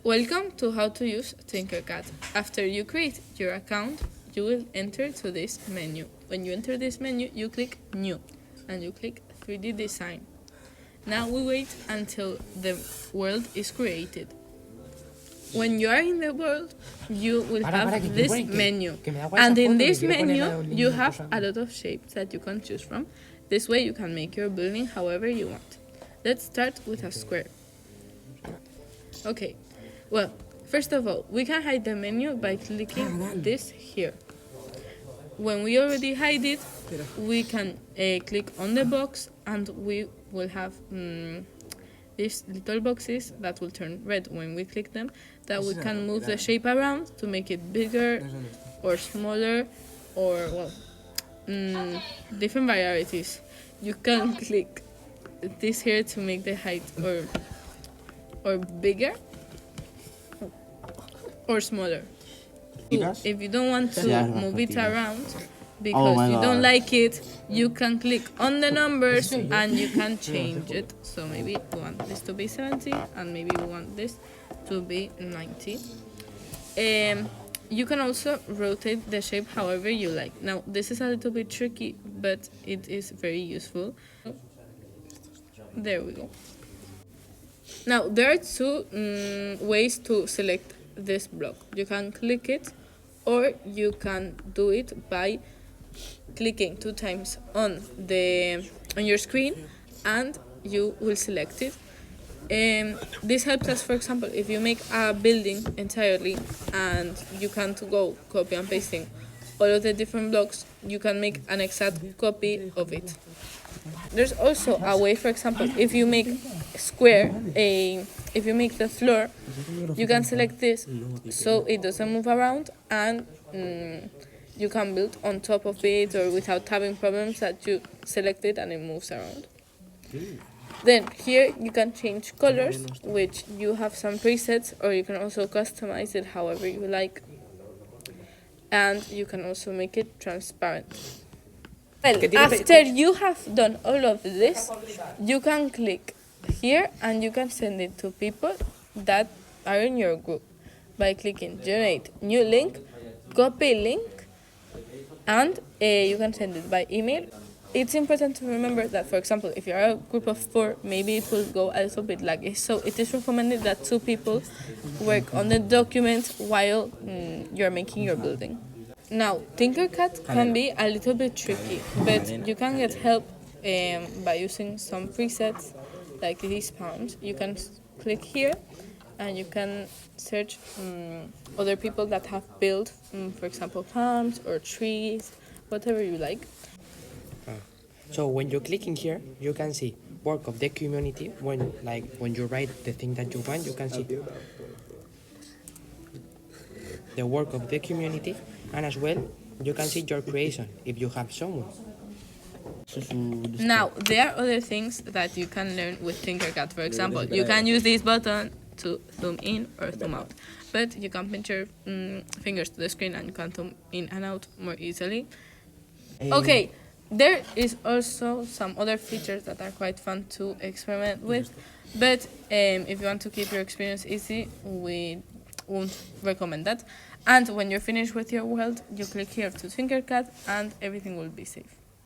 Welcome to how to use TinkerCad. After you create your account, you will enter to this menu. When you enter this menu, you click New and you click 3D Design. Now we wait until the world is created. When you are in the world, you will have this menu. And in this menu, you have a lot of shapes that you can choose from. This way you can make your building however you want. Let's start with a square. Okay, well, first of all, we can hide the menu by clicking this here. When we already hide it, we can click on the box and we will have these little boxes that will turn red when we click them, that we can move the shape around to make it bigger or smaller or, well, different varieties. You can click this here to make the height or bigger or smaller. If you don't want to move it around because you don't like it, you can click on the numbers and you can change it. So maybe we want this to be 70 and maybe we want this to be 90. You can also rotate the shape however you like. Now this is a little bit tricky, but it is very useful. There we go. Now there are two ways to select this block. You can click it or you can do it by clicking 2 times on your screen and you will select it. This helps us, for example, if you make a building entirely and you can't go copy and pasting all of the different blocks, you can make an exact copy of it. There's also a way, for example, if you make a square, if you make the floor, you can select this so it doesn't move around and you can build on top of it or without having problems that you select it and it moves around. Then here you can change colors, which you have some presets, or you can also customize it however you like. And you can also make it transparent. Well, after you have done all of this, you can click here and you can send it to people that are in your group by clicking generate new link, copy link, and you can send it by email. It's important to remember that, for example, if you are a group of 4, maybe it will go a little bit laggy. So it is recommended that 2 people work on the document while you're making your building. Now, TinkerCad can be a little bit tricky, but you can get help by using some presets like these palms. You can click here and you can search other people that have built, for example, palms or trees, whatever you like. So when you click in here, you can see work of the community. When you write the thing that you want, you can see the work of the community, and as well you can see your creation if you have someone. Now there are other things that you can learn with TinkerCad. For example, you can use this button to zoom in or zoom out, but you can pinch your fingers to the screen and you can zoom in and out more easily. Okay, there is also some other features that are quite fun to experiment with, but if you want to keep your experience easy, we won't recommend that. And when you're finished with your world, you click here to TinkerCad and everything will be safe.